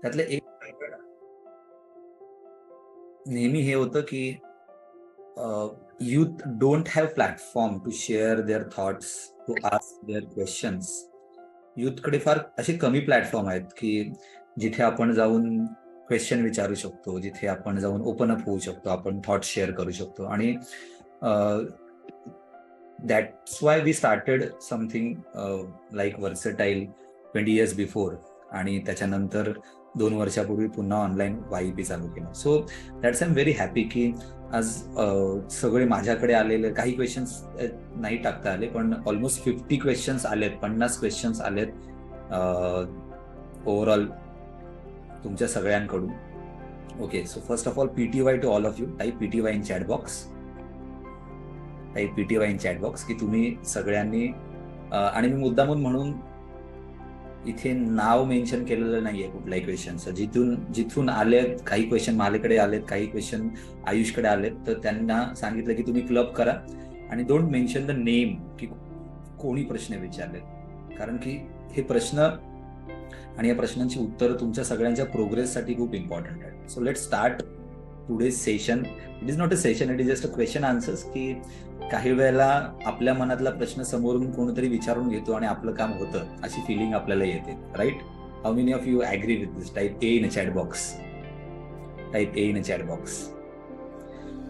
त्यातलं एक नेहमी हे होतं की youth don't have platform to share their thoughts, to ask their questions. कडे फार असे कमी प्लॅटफॉर्म आहेत की जिथे आपण जाऊन क्वेश्चन विचारू शकतो, जिथे आपण जाऊन ओपन अप होऊ शकतो, आपण थॉट शेअर करू शकतो. आणि that's why we started something like versatile 20 years before. आणि त्याच्यानंतर 2 वर्षापूर्वी पुन्हा ऑनलाईन YP चालू केलं. So that's I am very happy की आज सगळे माझ्याकडे आलेले काही क्वेश्चन्स नाही टाकता आले, पण ऑलमोस्ट 50 क्वेश्चन्स आलेत, 50 क्वेश्चन्स आलेत ओव्हरऑल तुमच्या सगळ्यांकडून. Okay, so first of all PTY to all of you. Type PTY in chat box. Type PTY in chat box की तुम्ही सगळ्यांनी आणि मी मुद्दामून म्हणून इथे नाव मेन्शन केलेलं नाहीये कुठल्याही क्वेश्चनचं. जिथून आलेत, काही क्वेश्चन माझ्याकडे आलेत, काही क्वेश्चन आयुषकडे आलेत, तर त्यांना सांगितलं की तुम्ही क्लब करा आणि डोंट मेन्शन द नेम की कोणी प्रश्न विचारले, कारण की हे प्रश्न आणि या प्रश्नांची उत्तरं तुमच्या सगळ्यांच्या प्रोग्रेससाठी खूप इम्पॉर्टंट आहे. So let start today's session. It is not a session, it is just a question answers. की काही वेळेला आपल्या मनातला प्रश्न समोरून कोणीतरी विचारून घेतो आणि आपलं काम होतं, अशी फिलिंग आपल्याला येते, right? How many of you agree with this? Type A in a chat box. Type A in a chat box.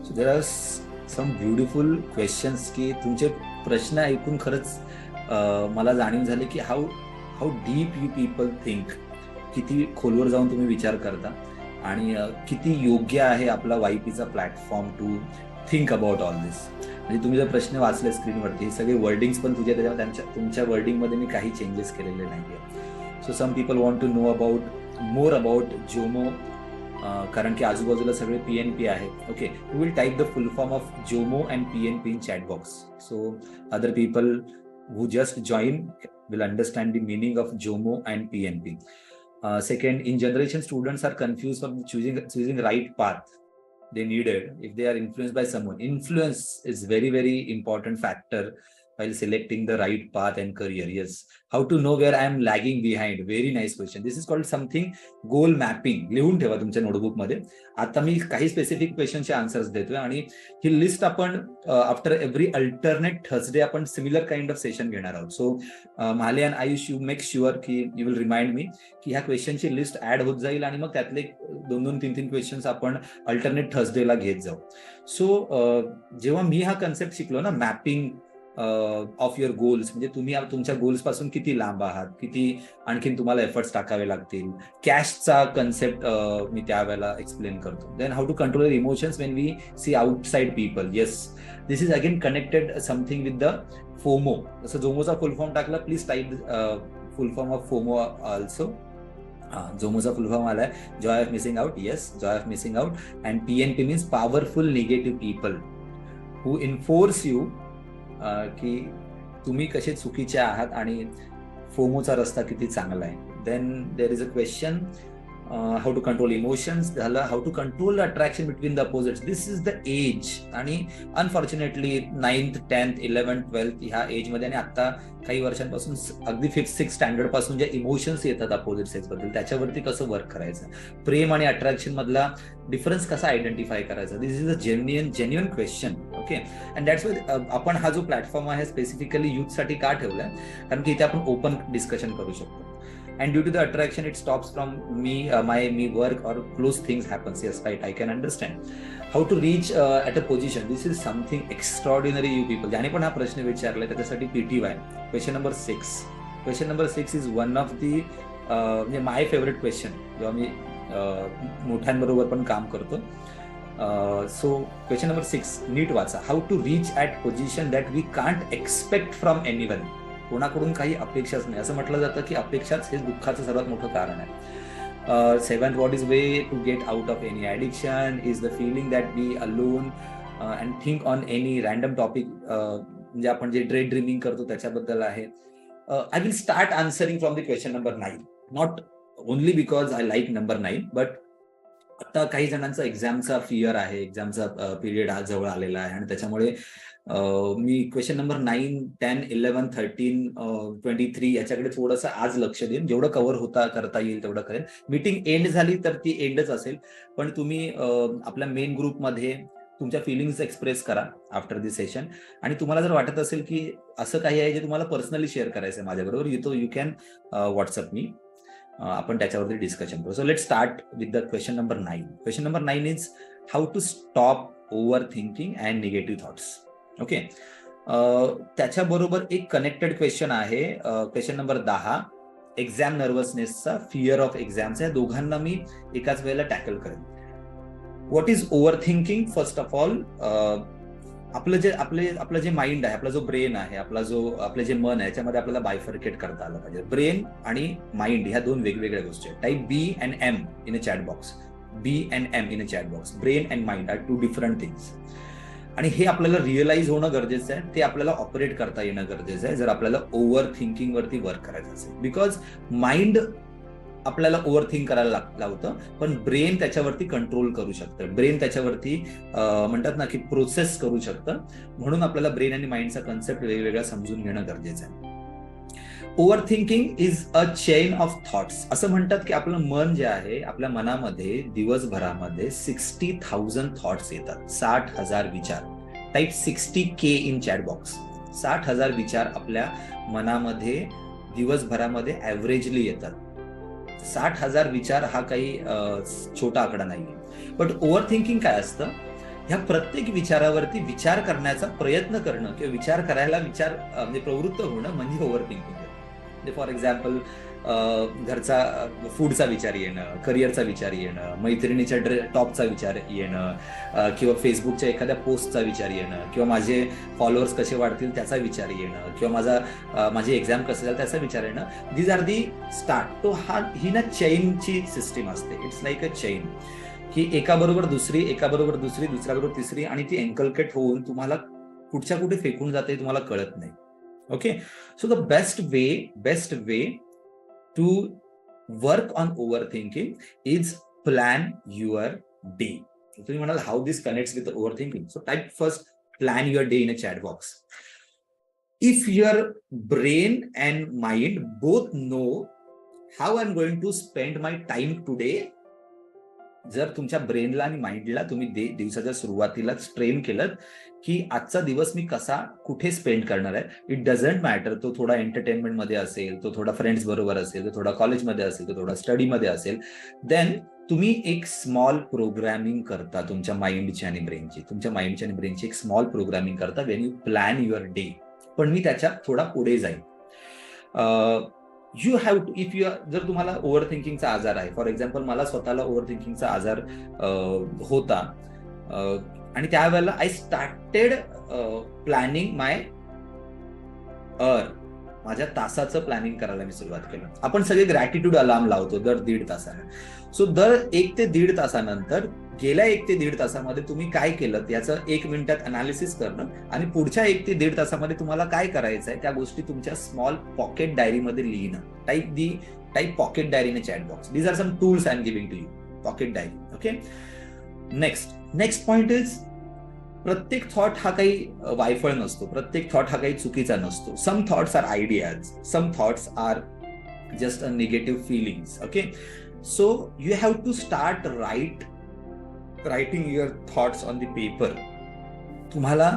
So there are some beautiful questions की तुमचे प्रश्न ऐकून खरंच मला जाणीव झाली की how deep you people think. किती खोलवर जाऊन तुम्ही विचार करता आणि किती योग्य आहे आपला YPचा platform to think about all this. म्हणजे तुम्ही जर प्रश्न वाचले स्क्रीनवरती, हे सगळे वर्डिंग्स पण त्याच्यामध्ये तुमच्या वर्डिंगमध्ये मी काही चेंजेस केलेले नाहीये. So some people want to know more about JOMO, कारण की आजूबाजूला सगळे PNP आहे. Okay, you will type the full form of JOMO and PNP in chat box. So other people who just join will understand the meaning of JOMO and PNP. Second, in generation, students are confused from choosing right path they needed if they are influenced by someone. Influence is very, very important factor while selecting the right path and career. Yes. How to know where I am lagging behind? Very nice question. This is called something goal mapping. लिहून ठेवा तुमच्या notebook मध्ये. आता मी काही specific क्वेश्चनचे answers देतोय आणि ही list आपण after every alternate Thursday आपण सिमिलर काइंड ऑफ सेशन घेणार आहोत. सो माले and Ayush, you make sure की यू विल रिमाइंड मी की ह्या क्वेश्चनची लिस्ट ऍड होत जाईल आणि मग त्यातले 2-3 क्वेश्चन्स आपण अल्टरनेट थर्सडेला घेत जाऊ. सो जेव्हा मी हा कन्सेप्ट शिकलो ना, मॅपिंग ऑफ युअर गोल्स, म्हणजे तुम्ही तुमच्या गोल्स पासून किती लांब आहात, किती आणखीन तुम्हाला एफर्ट्स टाकावे लागतील. कॅशचा कन्सेप्ट मी त्यावेळेला एक्सप्लेन करतो. Then how to control your emotions when we see outside people. Yes, this is again connected something with the FOMO. जसं जोमोचा फुल फॉर्म टाकला, please type full form of FOMO also. जोमोचा full form आलाय joy of missing out. Yes, joy of missing out. And PNP means powerful negative people who enforce you की तुम्ही कसे चुकीचे आहात आणि फोमोचा रस्ता किती चांगला आहे. Then there is a question, how to control emotions झालं. How to control attraction between the opposites. This is the age. आणि unfortunately 9th 10th 11th 12th ह्या एज मध्ये आणि आता काही वर्षांपासून अगदी 5th 6th स्टँडर्ड पासून जे इमोशन्स येतात अपोजिट सेक्स बद्दल, त्याच्यावरती कसं वर्क करायचं, प्रेम आणि अट्रॅक्शन मधला डिफरन्स कसा आयडेंटिफाय करायचा. This is a genuine question. Okay, and that's why आपण हा जो प्लॅटफॉर्म आहे स्पेसिफिकली युथसाठी का ठेवलाय, कारण की इथे आपण ओपन डिस्कशन करू शकतो. And due to the attraction, it stops from me work or close things happens. Yes, right, I can understand. How to reach at a position. This is something extraordinary, you people. ज्याने पण हा प्रश्न विचारलाय त्याच्यासाठी PTY. Question number 6. Question number 6 is one of the म्हणजे माय favourite question जेव्हा मी मोठ्यांबरोबर पण काम करतो. सो क्वेश्चन नंबर 6 नीट वाचा. How to reach at position that we can't expect from anyone. कोणाकडून काही अपेक्षाच नाही. असं म्हटलं जातं की अपेक्षाच हे दुःखाचं सर्वात मोठं कारण आहे. 7th, what is way to get out of any addiction is the feeling that we alone and think on any random topic. म्हणजे आपण जे ड्रे ड्रीमिंग करतो त्याच्याबद्दल आहे. I will start answering from the question number 9. Not only because I like number 9, but आता काही जणांचा एक्झामचा fear आहे, एक्झामचा पिरियड आज जवळ आलेला आहे आणि त्याच्यामुळे मी क्वेश्चन नंबर 9, 10, 11, 13, 23 याच्याकडे थोडंसं आज लक्ष देईन. जेवढं कव्हर करता येईल तेवढं करेन. मीटिंग एंड झाली तर ती एंडच असेल, पण तुम्ही आपल्या मेन ग्रुपमध्ये तुमच्या फिलिंग्स एक्सप्रेस करा आफ्टर दिस सेशन. आणि तुम्हाला जर वाटत असेल की असं काही आहे जे तुम्हाला पर्सनली शेअर करायचं आहे माझ्याबरोबर, यू कॅन व्हॉट्सअप मी. आपण त्याच्यावरती डिस्कशन करू. So let start with the question number 9. Question number 9 is how to stop over thinking and negative thoughts. Okay, त्याच्याबरोबर एक कनेक्टेड क्वेश्चन आहे, क्वेश्चन नंबर 10, एक्झाम नर्वसनेसचा, फिअर ऑफ एक्झामचा. या दोघांना मी एकाच वेळेला टॅकल करेन. What is over thinking? First of all, आपलं जे माइंड आहे, आपला जो ब्रेन आहे, आपलं जे मन आहे, याच्यामध्ये आपल्याला बायफर्केट करता आलं पाहिजे. ब्रेन आणि माइंड ह्या दोन वेगवेगळ्या गोष्टी आहेत. Type B and M in a chat box. B and M in a chat box. Brain and mind are two different things. आणि हे आपल्याला रिअलाइज होणं गरजेचं आहे. ते आपल्याला ऑपरेट करता येणं गरजेचं आहे जर आपल्याला ओव्हर थिंकिंग वरती वर्क करायचं असेल. बिकॉज माइंड आपल्याला ओव्हर थिंक करायला लावतं, पण ब्रेन त्याच्यावरती कंट्रोल करू शकतं. ब्रेन त्याच्यावरती म्हणतात ना की प्रोसेस करू शकतं. म्हणून आपल्याला ब्रेन आणि माइंडचा कन्सेप्ट वेगवेगळा समजून घेणं गरजेचं आहे. Over thinking is a chain of thoughts. असं म्हणतात की आपलं मन जे आहे, आपल्या मनामध्ये दिवसभरामध्ये 60,000 थॉट्स येतात. 60,000 विचार. Type 60K in chat box. 60,000 विचार आपल्या मनामध्ये दिवसभरामध्ये ऍव्हरेजली येतात. 60,000 विचार हा काही छोटा आकडा नाहीये. बट ओव्हर थिंकिंग काय असतं? ह्या प्रत्येक विचारावरती विचार करण्याचा प्रयत्न करणं किंवा विचार करायला म्हणजे प्रवृत्त होणं म्हणजे ओव्हर थिंकिंग. फॉर एक्झाम्पल, घरचा फूडचा विचार येणं, करिअरचा विचार येणं, मैत्रिणीच्या टॉपचा विचार येणं, किंवा फेसबुकच्या एखाद्या पोस्टचा विचार येणं, किंवा माझे फॉलोअर्स कसे वाढतील त्याचा विचार येणं, किंवा माझी एक्झाम कसं झालं त्याचा विचार येणं. These are the start. तो ही ना चेनची सिस्टीम असते. इट्स लाईक अ चेन, की एकाबरोबर दुसरी, एकाबरोबर दुसरी, दुसऱ्याबरोबर तिसरी, आणि ती एन्कल्केट होऊन तुम्हाला कुठच्या कुठे फेकून जाते तुम्हाला कळत नाही. Okay, so the best way to work on overthinking is plan your day. तुम्ही म्हणाल how this connects with overthinking. So type first plan your day in a chat box. If your brain and mind both know how I'm going to spend my time today, जर तुमच्या ब्रेनला आणि माइंडला तुम्ही दिवसाच्या सुरुवातीलाच train केलं की आजचा दिवस मी कसा कुठे स्पेंड करणार आहे, इट डझंट मॅटर. तो थोडा एंटरटेनमेंट मध्ये असेल, तो थोडा फ्रेंड्स बरोबर असेल, तो थोडा कॉलेजमध्ये असेल, तो थोडा स्टडीमध्ये असेल, देन तुम्ही एक स्मॉल प्रोग्रामिंग करता तुमच्या माइंडची आणि ब्रेनची. तुमच्या माइंडची आणि ब्रेनची एक स्मॉल प्रोग्रामिंग करता when you plan your day. पण मी त्याच्यात थोडा पुढे जाईल. You have to, if you, जर तुम्हाला ओव्हर थिंकिंगचा आजार आहे, फॉर एक्झाम्पल मला स्वतःला ओव्हर थिंकिंगचा आजार होता, आणि त्यावेळेला आय स्टार्टेड प्लॅनिंग माझ्या तासाचं प्लॅनिंग करायला मी सुरुवात केलं. आपण सगळे ग्रॅटिट्यूड अलार्म लावतो दर 1.5 तासाने. सो दर 1 ते 1.5 तासानंतर गेल्या 1 ते 1.5 तासामध्ये तुम्ही काय केलं याचं 1 मिनिटात अनालिसिस करणं, आणि पुढच्या 1 ते 1.5 तासामध्ये तुम्हाला काय करायचं आहे त्या गोष्टी तुमच्या स्मॉल पॉकेट डायरीमध्ये लिहिणं. Type pocket diary in chat box. These are some tools I am giving to you. Pocket diary. Okay, next point is, प्रत्येक थॉट हा काही वायफळ नसतो. प्रत्येक थॉट हा काही चुकीचा नसतो. Some thoughts are ideas, some thoughts are just a negative feelings. Okay, so you have to start writing your thoughts on the paper. तुम्हाला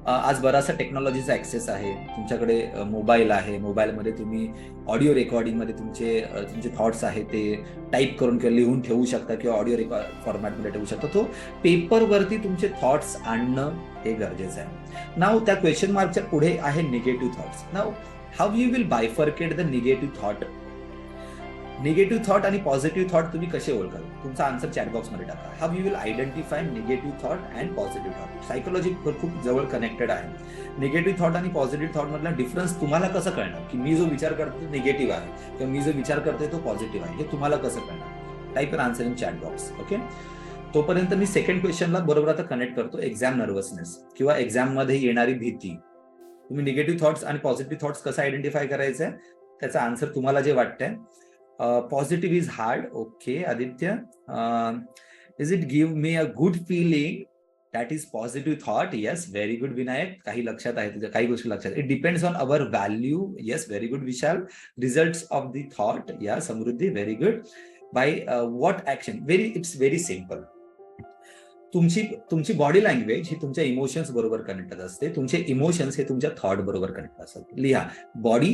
आज बराचसा टेक्नॉलॉजीचा ऍक्सेस आहे. तुमच्याकडे मोबाईल आहे. मोबाईलमध्ये तुम्ही ऑडिओ रेकॉर्डिंगमध्ये तुमचे थॉट्स आहेत ते टाईप करून किंवा लिहून ठेवू शकता, किंवा ऑडिओ रेकॉर्ड फॉर्मॅटमध्ये ठेवू शकता. तो पेपरवरती तुमचे थॉट्स आणणं हे गरजेचं आहे. नाव त्या क्वेश्चन मार्कच्या पुढे आहे negative thoughts. Now how you will bifurcate the negative thought. Negative thought आणि पॉझिटिव्ह थॉट तुम्ही कसे ओळखाल? तुमचा आन्सर चॅटबॉक्समध्ये टाका. How you will identify negative thought and positive thought. Psychology खूप जवळ कनेक्टेड आहे. निगेटिव्ह थॉट आणि पॉझिटिव्ह थॉट मधला डिफरन्स तुम्हाला कसं कळणार, की मी जो विचार करतो निगेटिव्ह आहे किंवा मी जो विचार करतोय तो पॉझिटिव्ह आहे, हे तुम्हाला कसं कळणार? Type your answer in chat box. Okay, तोपर्यंत मी सेकंड क्वेश्चनला बरोबर आता कनेक्ट करतो. एक्झाम नर्वसनेस किंवा एक्झाम मध्ये येणारी भीती. तुम्ही निगेटिव्ह थॉट्स आणि पॉझिटिव्ह थॉट्स कसं आयडेंटिफाय करायचं आहे त्याचा आन्सर तुम्हाला जे वाटतंय. Positive is hard. Okay, Aditya. Is it give me a good feeling that is positive thought. Yes, very good Vinayak. काही लक्षात आहे तुझ्या, काही गोष्टी लक्षात. It depends on our value. Yes, very good Vishal. Results of the thought. या Samruddhi, very good. By what action. It's very simple. तुमची body language ही तुमच्या इमोशन्स बरोबर कनेक्टेड असते. तुमचे इमोशन्स हे तुमच्या थॉट बरोबर कनेक्ट असतात. लिहा, body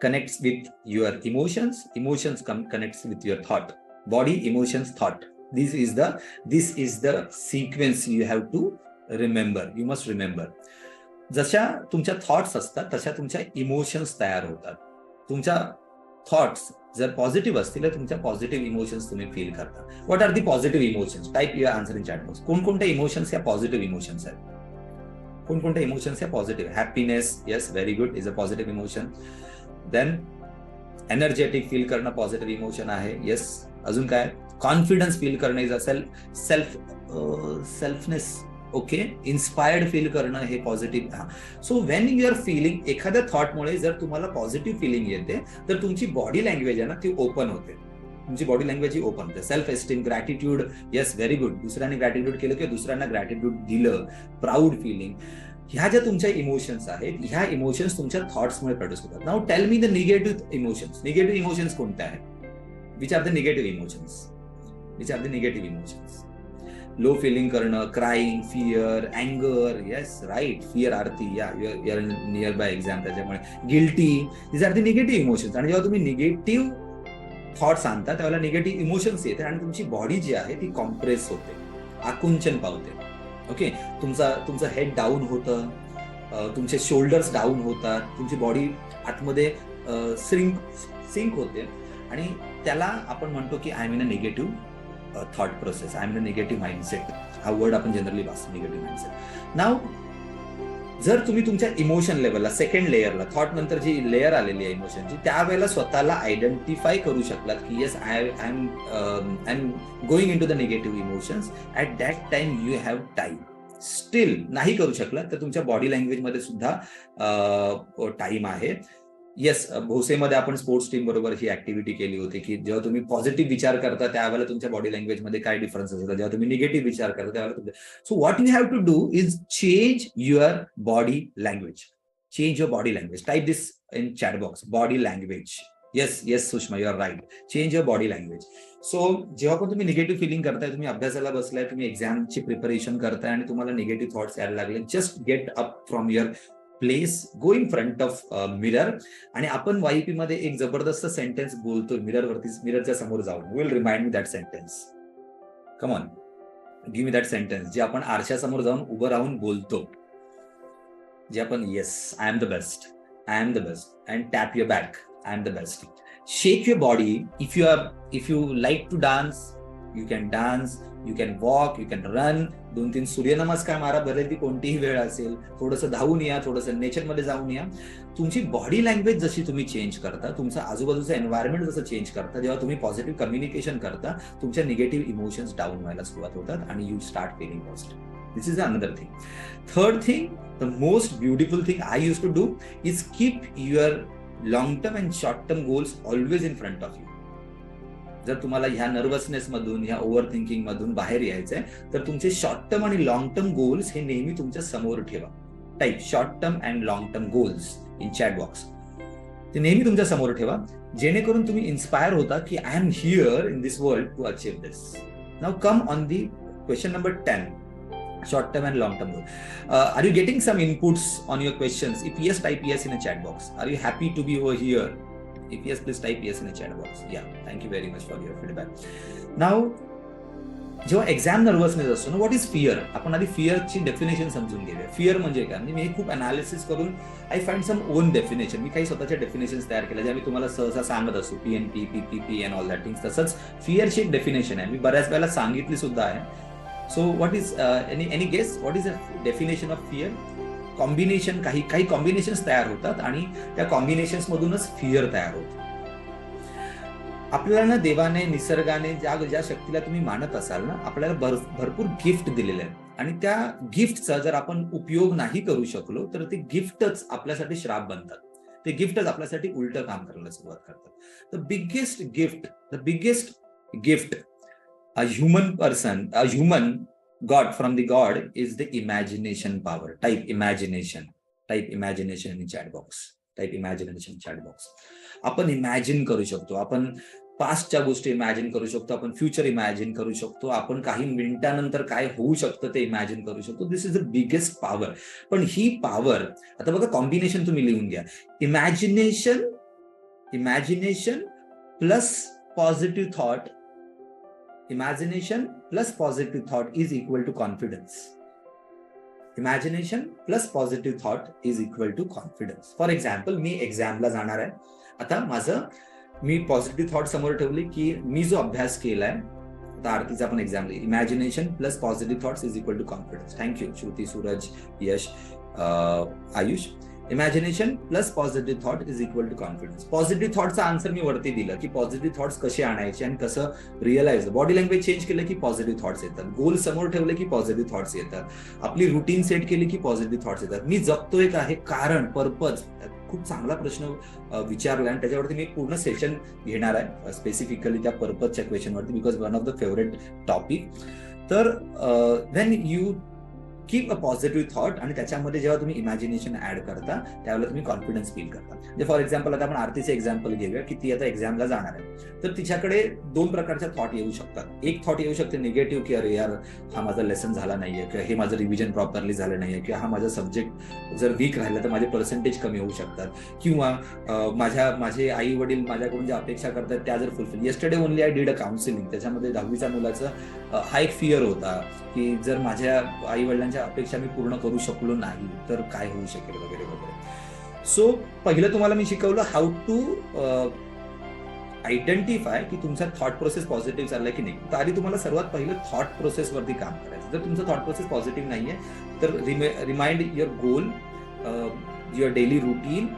connects with your emotions, emotions connects with your thought. Body, emotions, thought. This is the sequence you have to remember. You must remember. जशा तुमच्या थॉट्स असतात तशा तुमच्या इमोशन्स तयार होतात. तुमच्या थॉट्स जर पॉझिटिव्ह असतील तर तुमच्या पॉझिटिव्ह इमोशन्स तुम्ही फील करता. What are the positive emotions? Type your answer in chat box. कोणकोणत्या इमोशन्स या पॉझिटिव्ह इमोशन्स आहेत? कोणकोणत्या इमोशन्स या positive? Happiness, yes, very good, is a positive emotion. Then energetic feel करणं पॉझिटिव्ह इमोशन आहे. Yes, अजून काय? कॉन्फिडन्स फील करणं is a selfness. Okay, inspired feel करणं हे positive. So when you are feeling, एखाद्या थॉटमुळे जर तुम्हाला पॉझिटिव्ह फिलिंग येते तर तुमची बॉडी लँग्वेज आहे ना ती ओपन होते. तुमची बॉडी लँग्वेज ही ओपन होते. Self esteem, gratitude, yes, very good. दुसऱ्यांनी ग्रॅटिट्यूड केलं किंवा दुसऱ्यांना ग्रॅटिट्यूड दिलं, प्राऊड फिलिंग, ह्या ज्या तुमच्या इमोशन्स आहेत ह्या इमोशन्स तुमच्या थॉट्समुळे प्रोड्यूस होतात. Now tell me the negative emotions. Negative emotions कोणत्या आहेत? Which are the negative emotions? Which are the negative emotions? Low feeling करणं, क्राईंग, फिअर, अँगर. Yes, right, fear, Aarti, yeah your near by exam, त्याच्यामुळे guilty. These are the negative emotions. आणि जेव्हा तुम्ही negative thoughts आणता त्यावेळेला निगेटिव्ह इमोशन्स येते आणि तुमची बॉडी जी आहे ती कॉम्प्रेस होते, आकुंचन पावते. ओके, तुमचं हेड डाऊन होतं, तुमचे शोल्डर्स डाऊन होतात, तुमची बॉडी आतमध्ये सिंक होते आणि त्याला आपण म्हणतो की I am in a negative thought process, I am in a negative mindset. हा वर्ड आपण जनरली वाचतो, निगेटिव्ह माइंडसेट. नाव जर तुम्ही तुमच्या इमोशन लेवलला, सेकंड लेअरला, थॉट नंतर जी लेअर आलेली आहे इमोशनची, त्यावेळेला स्वतःला आयडेंटिफाय करू शकलात की yes I am going in to the negative emotions, at that time you have time. Still नाही करू शकलात तर तुमच्या बॉडी लँग्वेजमध्ये सुद्धा टाइम आहे. येस, भोसेमध्ये आपण स्पोर्ट्स टीम बरोबर ही ऍक्टिव्हिटी केली होती की जेव्हा तुम्ही पॉझिटिव्ह विचार करता त्यावेळेला तुमच्या बॉडी लँग्वेजमध्ये काय डिफरन्स असतात, जेव्हा तुम्ही निगेटिव्ह विचार करता त्यावेळेला. So what you have to do is change your body language. Change your body language. Type this in chat box, body language. Yes Sushma, you are right. Change your body language. So जेव्हा पण तुम्ही negative feeling करताय, तुम्ही अभ्यासाला बसलाय, तुम्ही एक्झामची preparation करताय आणि तुम्हाला निगेटिव्ह थॉट्स यायला लागले, just get up from your place, go in front of mirror. आणि आपण वायपी मध्ये एक जबरदस्त सेंटेन्स बोलतोय मिररवरती, मिररच्या समोर जाऊन. Will remind me that sentence. Come on, give me that sentence जे आपण आरशासमोर जाऊन उभं राहून बोलतो, जे आपण yes I am the best, I am the best, and tap your back, I am the best. Shake your body. If you like to dance, you can dance, you can walk, you can run. 2-3 Suryanamaskar मारा, भले ती कोणतीही वेळ असेल. थोडंसं धावून या, थोडंसं नेचरमध्ये जाऊन या. तुमची बॉडी लँग्वेज जशी तुम्ही चेंज करता, तुमचं आजूबाजूचं एन्व्हायरमेंट जसं चेंज करता, जेव्हा तुम्ही पॉझिटिव्ह कम्युनिकेशन करता, तुमच्या निगेटिव्ह इमोशन्स डाऊन व्हायला सुरुवात होतात आणि you start feeling positive. This is another thing. Third thing, the most beautiful thing I use to do is keep your long term and short term goals always in front of you. जर तुम्हाला ह्या nervousness मधून, ह्या over thinking मधून बाहेर यायचंय तर तुमचे शॉर्ट टर्म आणि लॉंग टर्म गोल्स हे नेहमी तुमच्या समोर ठेवा. Type short term and long term goals in chat box. ते नेहमी तुमच्या समोर ठेवा, जेणेकरून तुम्ही इन्स्पायर होता की I am here in this world to achieve this. Now come on the question number 10. Short term and long term goal. Are you getting some inputs on your questions? If yes, type yes in a chat box. Are you happy to be over here? If yes, please type yes in a chat box. Yeah, thank you very much for your feedback. Now, जेव्हा exam nervousness असतो ना, what is fear? आपण आधी फिअरची definition समजून घेऊया. Fear म्हणजे काय? म्हणजे मी खूप अनालिसिस करून I find some own definition. मी काही स्वतःच्या डेफिनेशन्स तयार केल्या ज्या मी तुम्हाला सहसा सांगत असतो, PNP, PPP and all that things. तसंच फिअरची एक डेफिनेशन आहे, मी बऱ्याच वेळेला सांगितली सुद्धा आहे. So what is any guess what is the definition of fear? Combination, काही कॉम्बिनेशन्स तयार होतात आणि त्या कॉम्बिनेशन्स मधूनच फिअर तयार होतं. आपल्याला ना देवाने, निसर्गाने ज्या शक्तीला तुम्ही मानत असाल ना, आपल्याला भरपूर गिफ्ट दिलेले आहेत आणि त्या गिफ्टचा जर आपण उपयोग नाही करू शकलो तर ते गिफ्टच आपल्यासाठी श्राप बनतात. ते गिफ्टच आपल्यासाठी उलटं काम करायला सुरुवात करतात. The biggest gift a human person, a human God, from the God is the imagination power. Type imagination in chat box. Type imagination in chat box. आपण इमॅजिन करू शकतो, आपण पास्टच्या गोष्टी इमॅजिन करू शकतो, आपण फ्युचर इमॅजिन करू शकतो, आपण काही मिनिटानंतर काय होऊ शकतं ते इमॅजिन करू शकतो. दिस इज द बिगेस्ट पॉवर. पण ही पॉवर, आता बघा कॉम्बिनेशन तुम्ही लिहून घ्या. Imagination plus positive thought, imagination plus positive thought is equal to confidence. Imagination plus positive thought is equal to confidence. For example, मी एक्झामला जाणार आहे. आता मी पॉझिटिव्ह थॉट समोर ठेवले की मी जो अभ्यास केलाय, आता आरतीचा पण exam, imagination plus positive thoughts is equal to confidence. Thank you Shruti, Suraj, Yash, Ayush. Imagination plus positive thought is equal to confidence. Positive थॉटचा आन्सर मी वरती दिलं की पॉझिटिव्ह थॉट्स कसे आणायचे आणि कसं रिअलाइज. बॉडी लँग्वेज चेंज केलं की पॉझिटिव्ह थॉट्स येतात, गोल समोर ठेवले की पॉझिटिव्ह थॉट्स येतात, आपली रुटीन सेट केली की पॉझिटिव्ह थॉट्स येतात. मी जगतोय का, हे कारण, पर्पज, खूप चांगला प्रश्न विचारला आणि त्याच्यावरती मी एक पूर्ण सेशन घेणार आहे स्पेसिफिकली त्या पर्पजच्या क्वेश्चनवरती, because one of the favourite topic. तर when you keep a positive thought आणि त्याच्यामध्ये जेव्हा तुम्ही इमॅजिनेशन ऍड करता त्यावेळेला तुम्ही कॉन्फिडन्स फील करता. म्हणजे फॉर एक्झाम्पल आता आपण आरतीचे एक्झाम्पल घेऊया की ती आता एक्झामला जाणार आहे, तर तिच्याकडे दोन प्रकारच्या थॉट येऊ शकतात. एक थॉट येऊ शकते निगेटिव्ह की अरे यार हा माझा लेसन झाला नाहीये, किंवा हे माझं रिव्हिजन प्रॉपरली झालं नाहीये, किंवा हा माझा सब्जेक्ट जर वीक राहिला तर माझे पर्सेंटेज कमी होऊ शकतात, किंवा माझे आई वडील माझ्याकडून ज्या अपेक्षा करतात त्या जर fulfil. Yesterday only I did a counselling, त्याच्यामध्ये 10वीच्या मुलाचं हा एक फिअर होता की जर माझ्या आई वडिलांच्या अपेक्षा मी पूर्ण करू शकलो नाही तर काय होऊ शकेल वगैरे वगैरे. सो पहिलं तुम्हाला मी शिकवलं हाऊ टू आयडेंटिफाय की तुमचा थॉट प्रोसेस पॉझिटिव्ह चाललाय की नाही. तर आधी तुम्हाला सर्वात पहिलं थॉट प्रोसेस वरती काम करायचं. जर तुमचं थॉट प्रोसेस पॉझिटिव्ह नाहीये तर remind your goal, your daily routine,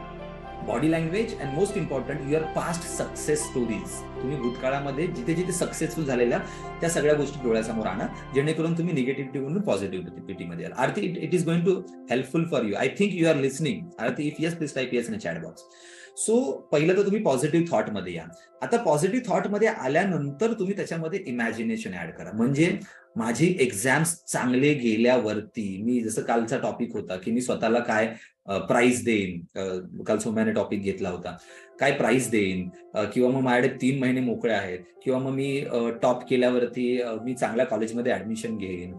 body language and most important your past success stories. तुम्ही भूतकाळामध्ये जिथे जिथे सक्सेसफुल झालेल्या त्या सगळ्या गोष्टी डोळ्यासमोर आणा, जेणेकरून तुम्ही निगेटिव्हिटीवरून पॉझिटिव्हिटी मध्ये याल. Aarti, it is going to helpful for you. I think you are listening. Aarti, if yes please type yes in chat box. So पहिलं तर तुम्ही पॉझिटिव्ह थॉट मध्ये या. आता पॉझिटिव्ह थॉट मध्ये आल्यानंतर तुम्ही त्याच्यामध्ये इमॅजिनेशन ऍड करा. म्हणजे माझी एक्झाम्स चांगले गेल्यावरती मी, जसं कालचा टॉपिक होता की मी स्वतःला काय प्राइज देईन, काल सोम्याने टॉपिक घेतला होता, काय प्राइज देईन, किंवा मग माझ्याकडे 3 महिने मोकळे आहेत, किंवा मग मी टॉप केल्यावरती मी चांगल्या कॉलेजमध्ये ऍडमिशन घेईन.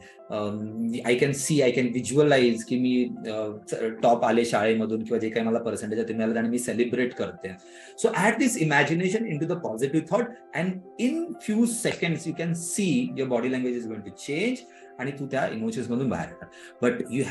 आय कॅन व्हिज्युअलाइज की मी टॉप आले शाळेमधून, किंवा जे काही मला पर्सेंटेज आहे ते मिळालं आणि मी सेलिब्रेट करते. So add this imagination in to the positive thought and in few seconds you can see your body language is going to change आणि तू त्या इमोशन्स मधून बाहेर येणार. But you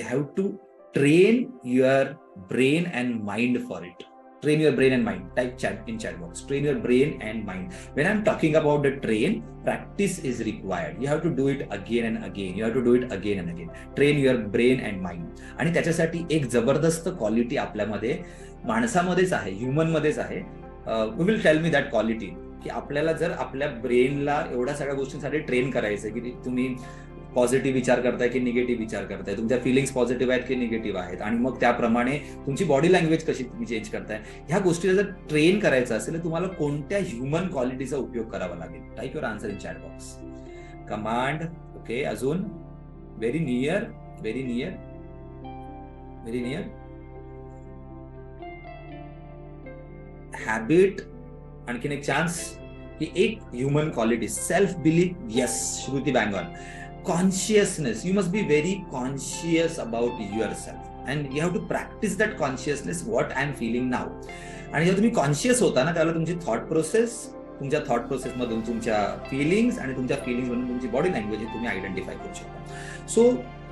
have to train your brain and mind for it. Train your brain and mind. Type in chat box. Train your brain and mind. When I'm talking about the train, practice is required. You have to do it again and again. You have to do it again and again. Train your brain and mind. आणि त्याच्यासाठी एक जबरदस्त quality आपल्यामध्ये, माणसामध्येच आहे, human मध्येच आहे. We will tell me that quality, की आपल्याला जर आपल्या ब्रेनला एवढ्या सगळ्या गोष्टींसाठी ट्रेन करायचं की तुम्ही पॉझिटिव्ह विचार करताय की निगेटिव्ह विचार करताय, तुमच्या फिलिंग्स पॉझिटिव्ह आहेत की निगेटिव्ह आहेत, आणि मग त्याप्रमाणे तुमची बॉडी लँग्वेज कशी तुम्ही चेंज करताय, ह्या गोष्टीला जर ट्रेन करायचं असेल तर तुम्हाला कोणत्या ह्युमन क्वालिटीचा उपयोग करावा लागेल. Type your answer in chat box. Command. Okay, अजून very near, very near, very near. Habit, आणखीन एक चान्स की एक human quality, self belief. Yes, Shruti bang on. Consciousness, you must be very conscious about yourself and you have to practice that consciousness, what I am feeling now. आणि जेव्हा तुम्ही conscious होता ना त्यावेळेला तुमची थॉट प्रोसेस, तुमच्या थॉट प्रोसेस मधून तुमच्या फिलिंग्स आणि तुमच्या फिलिंग्स मधून तुमची बॉडी लँग्वेज तुम्ही आयडेंटिफाय करू शकता. सो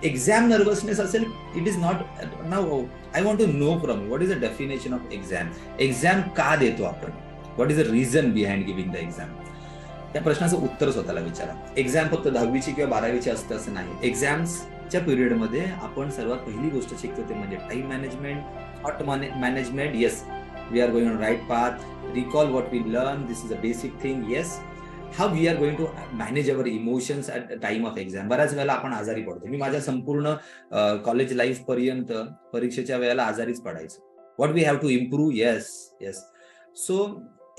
एक्झाम नर्वसनेस असेल, it is not. Now I want to know from you what is the definition of exam. Exam का देतो आपण? What is the reason behind giving the exam? त्या प्रश्नाचं उत्तर स्वतःला विचारा. एक्झाम फक्त 10वीची किंवा 12वीची असतं असं नाही. एक्झाम्सच्या पिरियडमध्ये आपण सर्वात पहिली गोष्ट शिकतो ते म्हणजे time management, thought management. Yes, we are going on right path. Recall what we learn, this is a basic thing. Yes, how we are going to manage our emotions at time of exam. बऱ्याच वेळेला आपण आजारी पडतो. मी माझ्या संपूर्ण college life पर्यंत परीक्षेच्या वेळेला आजारीच पडायचो. What we have to improve. Yes yes. So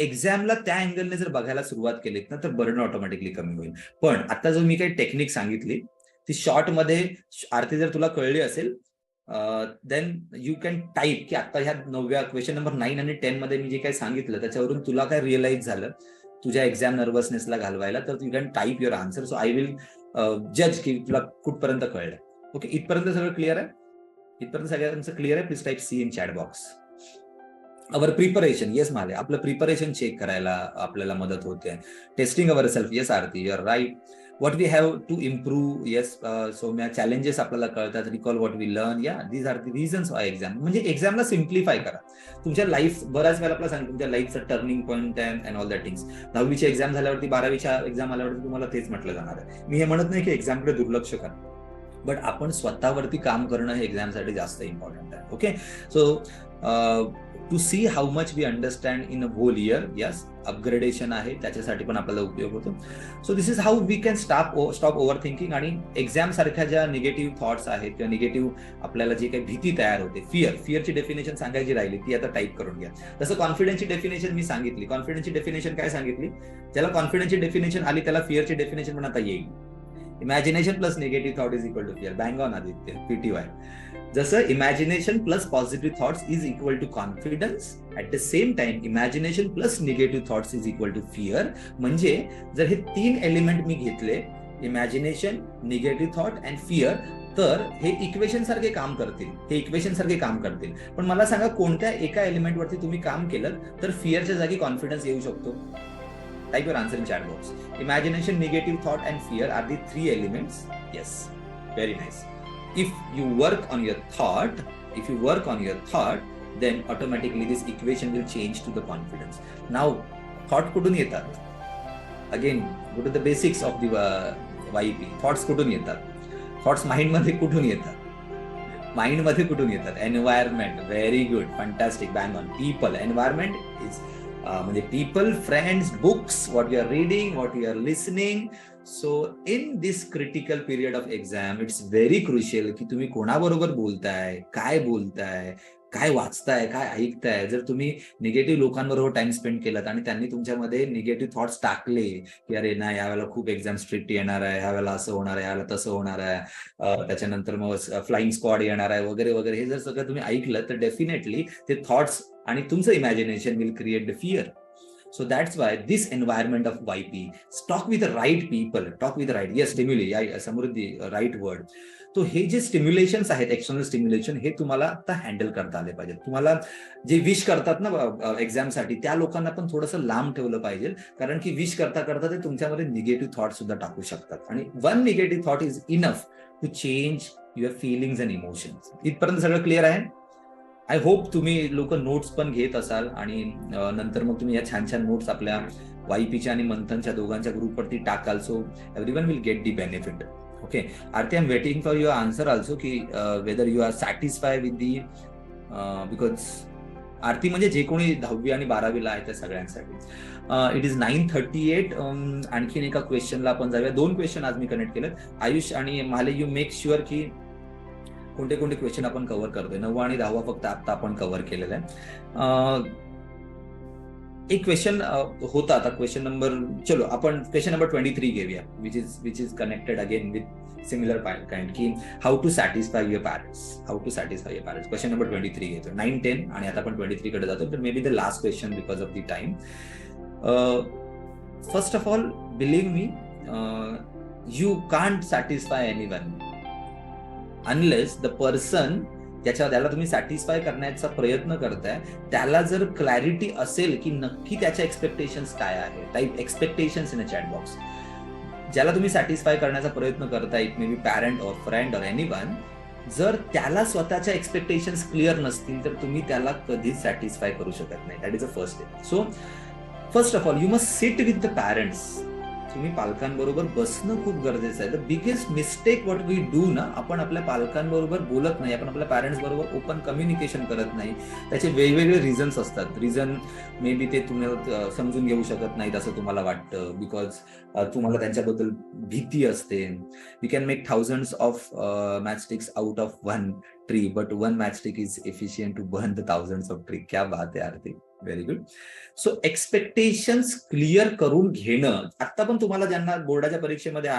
एक्झामला त्या अँगलने जर बघायला सुरुवात केलीत ना, तर बर्डन ऑटोमॅटिकली कमी होईल. पण आता जो मी काही टेक्निक सांगितली ती शॉर्टमध्ये, आरती जर तुला कळली असेल, देन यू कॅन टाईप की आता ह्या 9व्या क्वेश्चन नंबर 9 आणि 10 मध्ये मी जे काही सांगितलं त्याच्यावरून तुला काय रिअलाइज झालं तुझ्या एक्झाम नर्वसनेसला घालवायला, तर you can type your answer. So I will जज की तुला कुठपर्यंत कळलं. ओके, इथपर्यंत सगळं क्लिअर आहे? इथपर्यंत सगळ्यांचं क्लिअर आहे? Please type C in chat box. Our preparation, yes माले, आपलं प्रिपरेशन चेक करायला आपल्याला मदत होते. Testing our self, yes Aarti, your right. What we have to improve, yes Saumya. Challenges आपल्याला कळतात, रिकॉल व्हॉट वी लर्न, या these are the reasons for exam. म्हणजे एक्झामला सिम्प्लिफाय करा. तुमच्या लाईफ, बऱ्याच वेळेला आपल्याला सांगितलं तुमच्या लाईफचं turning point and all that things. 10वीची एक्झाम झाल्यावरती 12वीच्या एक्झाम आल्यावरती तुम्हाला तेच म्हटलं जाणार आहे. मी हे म्हणत नाही की एक्झामकडे दुर्लक्ष करा, बट आपण स्वतःवरती काम करणं हे एक्झामसाठी जास्त इम्पॉर्टंट आहे. Okay, so to see how much we understand in a whole year, yes, upgradation आहे, त्याच्यासाठी पण आपल्याला उपयोग होतो. So this is how we can stop over thinking. आणि एक्झाम सारख्या ज्या निगेटिव्ह थॉट्स आहेत किंवा निगेटिव्ह आपल्याला जी काही भीती तयार होते, फिअरची डेफिनेशन सांगायची राहिली ती आता टाईप करून घ्या. जसं कॉन्फिडन्सची डेफिनेशन मी सांगितली, कॉन्फिडन्सची डेफिनेशन काय सांगितली, ज्याला कॉन्फिडन्सची डेफिनेशन आली त्याला फिअरची डेफिनेशन पण आता येईल. Imagination plus negative thought is equal to fear. Bang on Aditya, पीटीवाय. जसं imagination plus positive thoughts is equal to confidence, at the same time imagination plus negative thoughts is equal to fear. म्हणजे जर हे 3 element मी घेतले, imagination, negative thought and fear, तर हे equation सारखे काम करतील. पण मला सांगा, कोणत्या एका एलिमेंटवरती तुम्ही काम केलं तर फिअरच्या जागी कॉन्फिडन्स येऊ शकतो? Type your answer in chat box. Imagination, negative thought and fear are the 3 elements. Yes, very nice. If you work on your thought, then automatically this equation will change to the confidence. Now, thought कुठून येतात? Again, go to the basics of the YP. Thoughts कुठून येतात? Thoughts mind मध्ये कुठून येतात? Environment, very good, fantastic, bang on. People, environment is म्हणजे people, friends, books, what you are reading, what you are listening. So in this critical period of exam, it's very crucial की तुम्ही कोणाबरोबर बोलताय, काय वाचताय, काय ऐकताय. जर तुम्ही निगेटिव्ह लोकांबरोबर टाइम स्पेंड केलात आणि त्यांनी तुमच्यामध्ये निगेटिव्ह थॉट्स टाकले की अरे नाही, यावेळेला खूप एक्झाम स्ट्रिक्ट येणार आहे, ह्यावेळेला असं होणार आहे, ह्यावेळेला तसं होणार आहे, त्याच्यानंतर मग फ्लाइंग स्क्वॉड येणार आहे वगैरे वगैरे, हे जर सगळं तुम्ही ऐकलं तर डेफिनेटली ते थॉट्स आणि तुमचं imagination will create the fear. So that's why this environment of YP, talk with the right people, yes, stimuli, Samruddhi, right word. तो हे जे स्टिम्युलेशन्स आहेत, एक्सटर्नल स्टिम्युलेशन, हे तुम्हाला आता हँडल करता आले पाहिजे. तुम्हाला जे विश करतात ना एक्झामसाठी, त्या लोकांना पण थोडंसं लांब ठेवलं पाहिजे, कारण की विश करता ते तुमच्यामध्ये निगेटिव्ह थॉट सुद्धा टाकू शकतात. आणि 1 negative thought is enough to change your feelings and emotions. इथपर्यंत सगळं क्लिअर आहे? आय होप तुम्ही लोक नोट्स पण घेत असाल आणि नंतर मग तुम्ही या छान छान नोट्स आपल्या वायपीच्या आणि मंथनच्या दोघांच्या ग्रुपवरती टाकाल. So everyone will get the benefit. Okay Aarti, I am waiting for your answer also की whether you are satisfy with the, because Aarti म्हणजे जे कोणी 10वी आणि 12वीला आहे त्या सगळ्यांसाठी. It is 9:38. आणखीन एका क्वेश्चनला आपण जाऊया. 2 क्वेश्चन आज मी कनेक्ट केले. आयुष आणि माले, यू मेक शुअर की कोणते क्वेश्चन आपण कव्हर करतोय. 9वा आणि 10वा फक्त आता आपण कव्हर केलेला आहे. एक क्वेश्चन होता आता, क्वेश्चन नंबर, चलो आपण क्वेश्चन नंबर 23 घेऊया, which is connected again with similar kind, की how to satisfy your parents. Question number 23 घेतो. 9, 10 आणि आता आपण 23 कडे जातो. तर may be the last question because of the time. First of all, believe me, you can't satisfy anyone unless the person त्याला तुम्ही सॅटिस्फाय करण्याचा प्रयत्न करताय त्याला जर क्लॅरिटी असेल की नक्की त्याच्या एक्सपेक्टेशन्स काय आहे. Type expectations in a chat box. ज्याला तुम्ही सॅटिस्फाय करण्याचा प्रयत्न करताय, it may be parent or friend or anyone, जर त्याला स्वतःच्या एक्सपेक्टेशन्स क्लिअर नसतील तर तुम्ही त्याला कधीच सॅटिस्फाय करू शकत नाही. That is a first step. So first of all, you must sit with the parents. तुम्ही पालकांबरोबर बसणं खूप गरजेचं आहे. The biggest mistake what we do ना, आपण आपल्या पालकांबरोबर बोलत नाही, आपण आपल्या पॅरेंट्स बरोबर ओपन कम्युनिकेशन करत नाही. त्याचे वेगवेगळे रिझन्स असतात. रिझन मे बी ते तुम्ही समजून घेऊ शकत नाहीत असं तुम्हाला वाटतं, बिकॉज तुम्हाला त्यांच्याबद्दल भीती असते. You can make thousands of matchsticks out of 1 tree, but 1 matchstick is efficient to burn the thousands of tree. क्या बात आहे Aarti. Very good. So expectations clear करून घेणं, आता पण तुम्हाला ज्यांना बोर्डाच्या परीक्षेमध्ये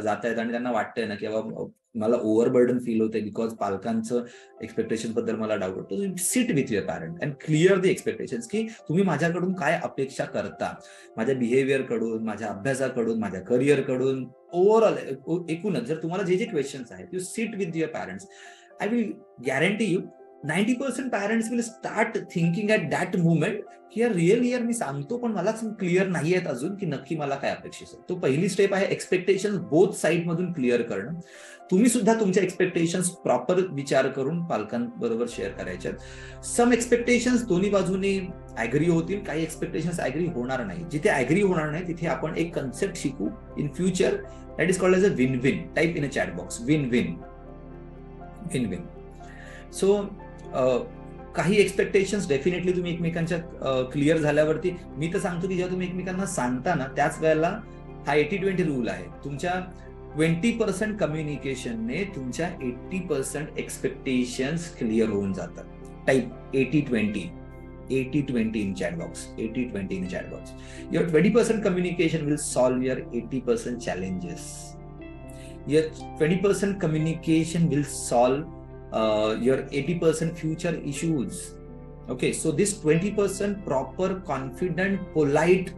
जात आहेत आणि त्यांना वाटतंय ना की बाबा मला ओव्हरबर्डन फील होतंय बिकॉज पालकांचं एक्सपेक्टेशन बद्दल मला डाऊट होतो, sit with your parent and clear the expectations की तुम्ही माझ्याकडून काय अपेक्षा करता, माझ्या बिहेवियर कडून, माझ्या अभ्यासाकडून, माझ्या करिअर कडून, ओव्हरऑल एकूणच जर तुम्हाला जे क्वेश्चन्स आहेत, you sit with your parents. I will guarantee you 90% parents will start thinking at that moment की यार रिअल इयर मी सांगतो पण मलाच क्लिअर नाही आहेत अजून की नक्की मला काय अपेक्षित आहे. तो पहिली स्टेप आहे एक्सपेक्टेशन बोथ साईड मधून क्लिअर करणं. तुम्ही सुद्धा तुमच्या एक्सपेक्टेशन्स प्रॉपर विचार करून पालकांबरोबर शेअर करायच्यात. सम एक्सपेक्टेशन्स दोन्ही बाजूने ऍग्री होतील, काही एक्सपेक्टेशन्स ऍग्री होणार नाही. जिथे ऍग्री होणार नाही तिथे आपण एक कन्सेप्ट शिकू in future, that is called as a win win. Type in a chat box win win. Win win. So काही एक्सपेक्टेशन्स डेफिनेटली तुम्ही एकमेकांच्या क्लिअर झाल्यावरती, मी तर सांगतो की जेव्हा तुम्ही एकमेकांना सांगता ना त्याच वेळेला हा 80-20 रूल आहे. तुमच्या 20% कम्युनिकेशनने तुमच्या 80% एक्सपेक्टेशन्स क्लिअर होऊन जातात. Type 80-20. 80-20 in chat box. 80-20 in chat box. Your 20% communication will solve your 80% challenges. Your 20% communication will solve your 80% future issues. Okay, so this 20% proper, confident, polite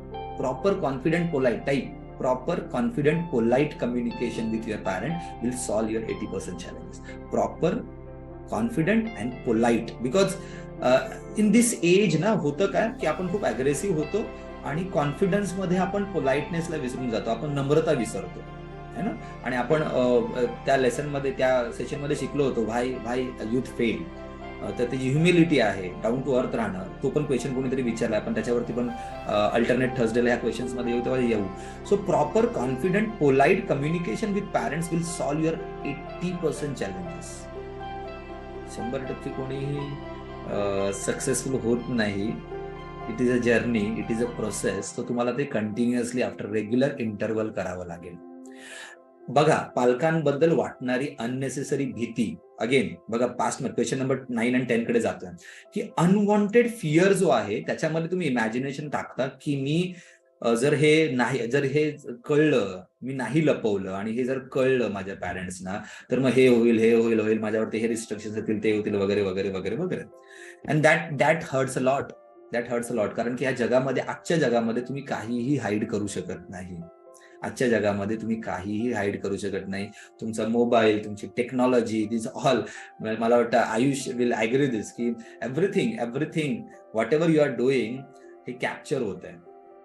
type. Proper, confident, polite communication with your parent will solve your 80% challenges. Proper, confident and polite. Because in this age ना होतं काय की आपण खूप aggressive होतो आणि confidence मध्ये आपण पोलाइटनेसला विसरून जातो, आपण नम्रता विसरतो है ना. आणि आपण त्या लेसन मध्ये, त्या सेशन मध्ये शिकलो होतो भाई युथ फेल. तर त्याची ह्युमिलिटी आहे, डाऊन टू अर्थ राहणं. तो पण क्वेश्चन कोणीतरी विचारला, आपण त्याच्यावरती पण अल्टरनेट थर्सडेला ह्या क्वेश्चन्स मध्ये येऊ तेव्हा येऊ. So proper, confident, polite communication with parents will solve your 80% challenges. 100% कोणीही सक्सेसफुल होत नाही. It is a journey, it is a process. तो तुम्हाला ते कंटिन्युअसली आफ्टर रेग्युलर इंटरव्हल करावं लागेल. बघा, पालकांबद्दल वाटणारी अननेसेसरी भीती. अगेन बघा, पास्ट मध्ये क्वेश्चन नंबर 9 आणि 10 कडे जातोय की अनवॉन्टेड फिअर जो आहे त्याच्यामध्ये तुम्ही इमॅजिनेशन टाकता की मी जर हे कळलं, मी नाही लपवलं आणि हे जर कळलं माझ्या पॅरेंट्सना तर मग हे होईल माझ्यावरती, हे रिस्ट्रिक्शन्स येतील, ते होतील, वगैरे वगैरे वगैरे वगैरे. And that hurts a lot. कारण की या जगामध्ये, आजच्या जगामध्ये तुम्ही काहीही हाईड करू शकत नाही. आजच्या जगामध्ये तुम्ही काहीही हाईड करू शकत नाही. तुमचा मोबाईल, तुमची टेक्नॉलॉजी, दिस ऑल, मला वाटतं आयुष विल ऍग्री दिस की everything what ever you are doing हे कॅप्चर होत आहे.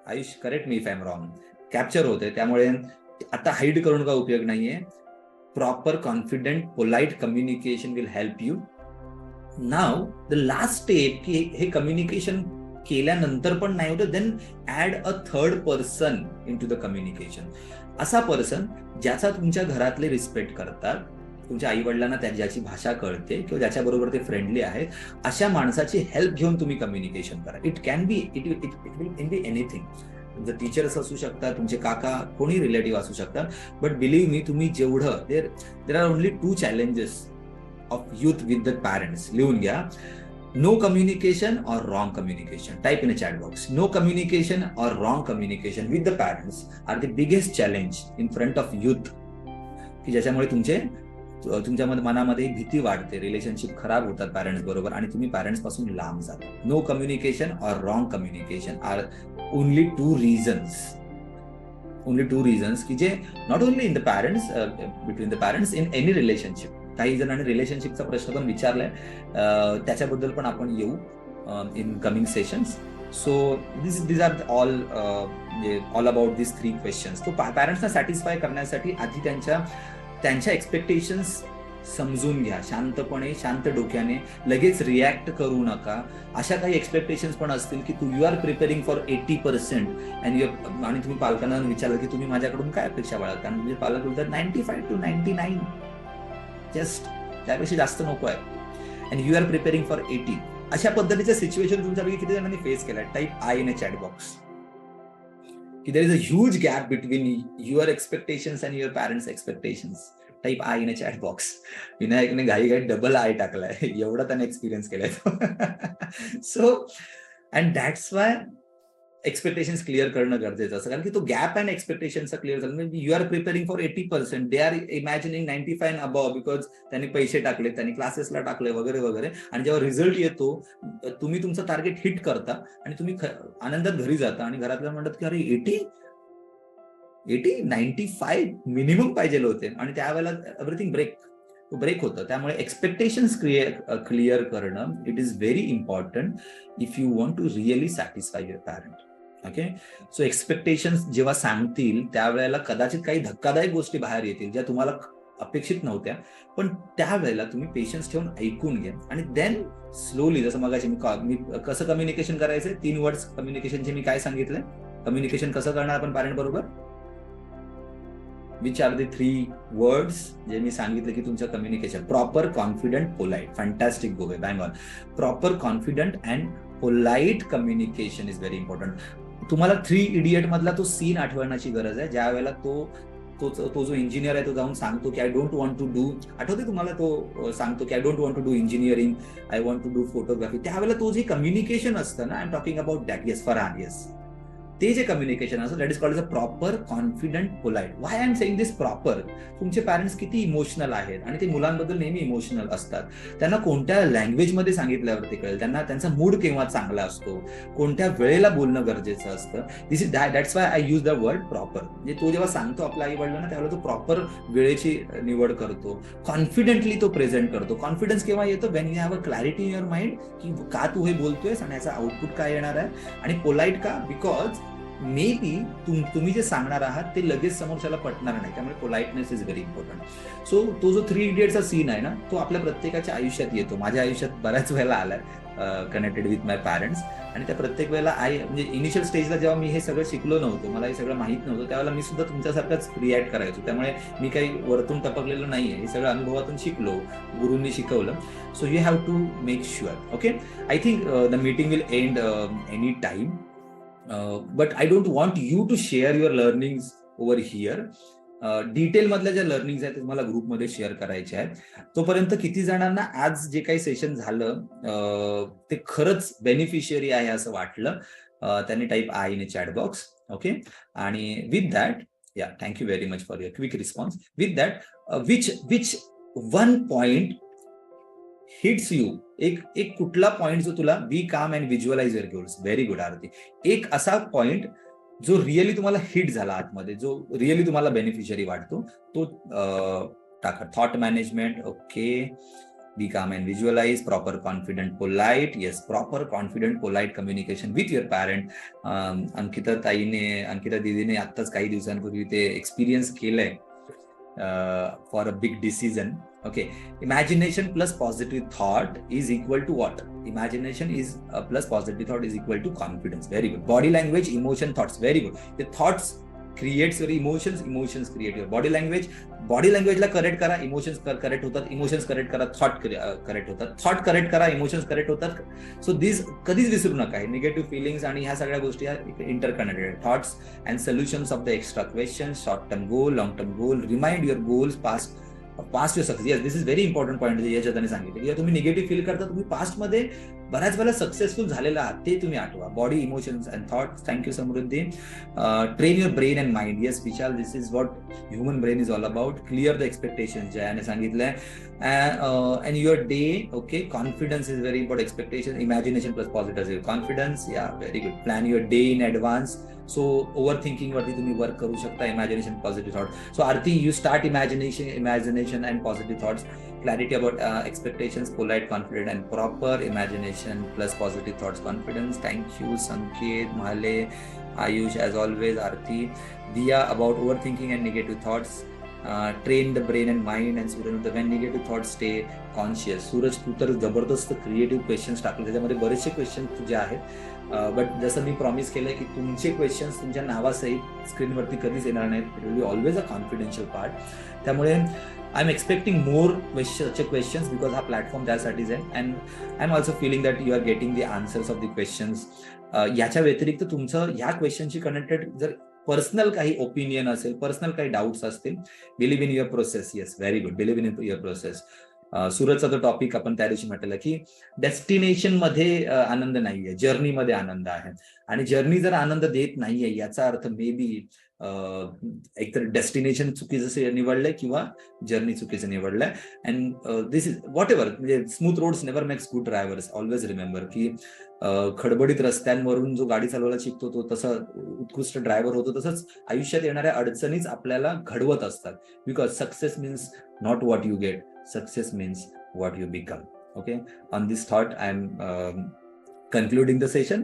Ayush, correct me if I am wrong, capture होत आहे. त्यामुळे आता हाईड करून का उपयोग नाहीये. Proper, confident, polite communication will help you. Now the last step की हे कम्युनिकेशन केल्यानंतर पण नाही होतं, then add a third person in to the communication. असा पर्सन ज्याचा तुमच्या घरातले रिस्पेक्ट करतात, तुमच्या आई वडिलांना ज्याची भाषा कळते किंवा ज्याच्या बरोबर ते फ्रेंडली आहेत, अशा माणसाची हेल्प घेऊन तुम्ही कम्युनिकेशन करा. It can be it will B anything. तुमचे टीचर्स असू शकतात, तुमचे काका, कोणी रिलेटिव्ह असू शकतात. बट बिलीव्ह मी, तुम्ही जेवढं there are only 2 challenges of youth with the parents. लिहून घ्या. No communication or wrong communication. Type in a chat box. No communication or wrong communication with the parents are the biggest challenge in front of youth. की ज्याच्यामुळे तुमच्या मनामध्ये भीती वाढते, relationship खराब होतात पॅरेंट्स बरोबर आणि तुम्ही पॅरेंट्स पासून लांब जाता. नो कम्युनिकेशन और wrong communication are only 2 reasons की जे not only in the parents, between the parents, in any relationship. काही जणांनी रिलेशनशिपचा प्रश्न पण विचारलाय, त्याच्याबद्दल पण आपण येऊ in coming sessions. So this are all about this 3 questions. तो पॅरेंट्सना सॅटिस्फाय करण्यासाठी आधी त्यांच्या एक्सपेक्टेशन्स समजून घ्या शांतपणे, शांत डोक्याने. लगेच रिॲक्ट करू नका. अशा काही एक्सपेक्टेशन्स पण असतील की यू आर प्रिपेअरिंग फॉर 80% आणि तुम्ही पालकांना विचारलं की तुम्ही माझ्याकडून काय अपेक्षा बाळगता, आणि म्हणजे पालक बोलतात 95 to 99, जस्ट त्यापेक्षा जास्त नको आहे, and you are preparing for 80. अशा पद्धतीचं सिच्युएशन तुमच्यापैकी किती जणांनी फेस केलाय? Type I in a chat box की there is a huge gap between your expectations and your parents expectations. Type I in a chat box. विनायकने घाई double I टाकलाय, एवढा त्याने एक्सपिरियन्स केलाय. So and that's why expectations clear करणं गरजेचं असतं, कारण की तो गॅप अँड एक्सपेक्टेशनचा क्लिअर झाला म्हणजे you are preparing for 80%, they are imagining 95 above because त्यांनी पैसे टाकले, त्यांनी क्लासेसला टाकले वगैरे वगैरे, आणि जेव्हा रिझल्ट येतो तुम्ही तुमचं टार्गेट हिट करता आणि तुम्ही आनंदात घरी जाता आणि घरातल्या म्हणतात की अरे 95 मिनिमम पाहिजे होते, आणि त्यावेळेला एव्हरीथिंग ब्रेक होतं. त्यामुळे एक्सपेक्टेशन्स क्लिअर करणं it is very important if you want to really satisfy your parent. Okay, so expectations जेव्हा सांगतील त्यावेळेला कदाचित काही धक्कादायक गोष्टी बाहेर येतील ज्या तुम्हाला अपेक्षित नव्हत्या, पण त्यावेळेला तुम्ही पेशन्स ठेवून ऐकून घ्या आणि देन स्लोली, जसं मगाशी मी कसं कम्युनिकेशन करायचं, 3 वर्ड्स कम्युनिकेशनचे मी काय सांगितलंय, कम्युनिकेशन कसं करणार आपण पॅरेंट बरोबर, विच आर द 3 वर्ड्स जे मी सांगितलं की तुमचं communication proper, confident, polite. Fantastic go, bang on. Proper, confident and polite communication is very important. तुम्हाला 3 इडियट मधला तो सीन आठवण्याची गरज आहे, ज्या वेळेला तो जो इंजिनियर आहे तो जाऊन सांगतो की I don't want to do, आठवते तुम्हाला, तो सांगतो की I don't want to do engineering, I want to do photography. त्यावेळेला तो जे कम्युनिकेशन असतं ना, I am talking about that, yes Farhan, yes, ते जे कम्युनिकेशन असतं that is called as a proper, confident, polite. Why I am saying this proper, तुमचे parents किती इमोशनल आहेत आणि ते मुलांबद्दल नेहमी इमोशनल असतात. त्यांना कोणत्या लँग्वेजमध्ये सांगितल्यावरती कळेल, त्यांना त्यांचा मूड केव्हा चांगला असतो, कोणत्या वेळेला बोलणं गरजेचं असतं. This is that's why I use the word proper. म्हणजे तो जेव्हा सांगतो आपल्या आई वडिलांना त्यावेळेला तो प्रॉपर वेळेची निवड करतो, कॉन्फिडेंटली तो प्रेझेंट करतो. कॉन्फिडन्स केव्हा येतो, Wien you have a clarity in your mind की का तू हे बोलतोयस आणि याचा आउटपुट काय येणार आहे. आणि पोलाइट का, बिकॉज मे बी तुम्ही जे सांगणार आहात ते लगेच समोरच्याला पटणार नाही, त्यामुळे politeness is very important. So तो जो 3 इडियटचा सीन आहे ना, तो आपल्या प्रत्येकाच्या आयुष्यात येतो. माझ्या आयुष्यात बऱ्याच वेळेला आलाय, कनेक्टेड विथ माय पॅरेंट्स. आणि त्या प्रत्येक वेळेला म्हणजे इनिशियल स्टेजला जेव्हा मी हे सगळं शिकलो नव्हतो, मला हे सगळं माहित नव्हतं, त्यावेळेला मी सुद्धा तुमच्यासारखंच रिॲक्ट करायचो. त्यामुळे मी काही वरतून टपकलेलं नाहीये, हे सगळं अनुभवातून शिकलो, गुरूंनी शिकवलं. So you have to make sure. Okay, I think the meeting will end any time. But I don't want you to share your learning over here. Detail मधल्या ज्या लर्निंग आहेत तुम्हाला ग्रुपमध्ये शेअर करायचे आहेत. तोपर्यंत किती जणांना आज जे काही सेशन झालं ते खरंच बेनिफिशियरी आहे असं वाटलं, त्यांनी type I in chat box. Okay, आणि with that, yeah, thank you very much for your quick response. With that, which one point hits you, एक कुठला पॉइंट जो तुला, be calm and visualize your goals. Very good Aarti. एक असा point जो really तुम्हाला hit झाला आतमध्ये, जो रिअली तुम्हाला बेनिफिशियरी वाटतो, तो टाका. Thought management, okay, B calm and visualise, proper, confident, polite, yes, proper, confident, polite communication with your parent. Ankita दीदीने आत्ताच काही दिवसांपूर्वी ते एक्सपिरियन्स केलंय for a big decision. Okay, imagination plus positive thought is equal to what? Imagination is plus positive thought is equal to confidence. Very good. Body language, emotion, thoughts. Very good. The thoughts creates your emotions, emotions create your body language. Body language ला correct करा, emotions correct होतात, emotions correct करा, thought correct होतात, thought correct करा, emotions correct होतात. So this कधीच विसरू नका, निगेटिव्ह फिलिंग्स आणि ह्या सगळ्या गोष्टी interconnected. Thoughts and solutions of the extra question, short term goal, long term goal, remind your goals, past your success. Yes, this is very important point जे याच्यात सांगितलं की तुम्ही निगेटिव्ह फील करता, तुम्ही पास्टमध्ये बऱ्याच वेळेला सक्सेसफुल झालेला आहात, ते तुम्ही आठवा. Body, emotions and thoughts. Thank you Samruddhi. Train your brain and mind. Yes Vishal, this is what human brain is all about. Clear the expectation, जयाने सांगितलंय. And your day, okay, confidence is very important. Expectation, imagination plus positive confidence. Yeah, very good. Plan your day in advance. So over thinking वरती तुम्ही work करू शकता. Imagination, positive thought. So Aarti, you start imagination and positive thoughts. Clarity about expectations, polite, confident and proper. Imagination plus positive thoughts, confidence. Thank you Sanket, Mahale, Ayush, as always. Arti, Diya, about overthinking and negative thoughts. Train the brain and mind. And Suraj, when negative thoughts stay conscious. Suraj, तू तर जबरदस्त creative questions टाकले, त्याच्यामध्ये बरेचसे question तुझे आहेत. But जसं मी promise केलंय की तुमचे क्वेश्चन्स तुमच्या नावासहित स्क्रीनवरती कधीच येणार नाहीत. It will be always a confidential part. त्यामुळे I am expecting more questions because हा प्लॅटफॉर्म त्यासाठीच आहे. And I am also feeling that you are getting the answers of the questions. याच्या व्यतिरिक्त तुमचं ह्या क्वेश्चनशी कनेक्टेड जर पर्सनल काही ओपिनियन असेल, पर्सनल काही डाऊट्स असतील, believe in your process. Yes, very good. Believe in your process. सुरतचा तो टॉपिक आपण त्या दिवशी म्हटलेला की डेस्टिनेशन मध्ये आनंद नाहीये, जर्नीमध्ये आनंद आहे. आणि जर्नी जर आनंद देत नाहीये याचा अर्थ मे बी एकतर डेस्टिनेशन चुकीचं निवडलंय किंवा जर्नी चुकीचं निवडलंय. And this is whatever, म्हणजे smooth roads never makes good drivers. Always remember की खडबडीत रस्त्यांवरून जो गाडी चालवायला शिकतो तो तसा उत्कृष्ट ड्रायव्हर होतो, तसंच आयुष्यात येणाऱ्या अडचणीच आपल्याला घडवत असतात. Because success means not what you get, success means what you become. Okay, on this thought I am concluding the session.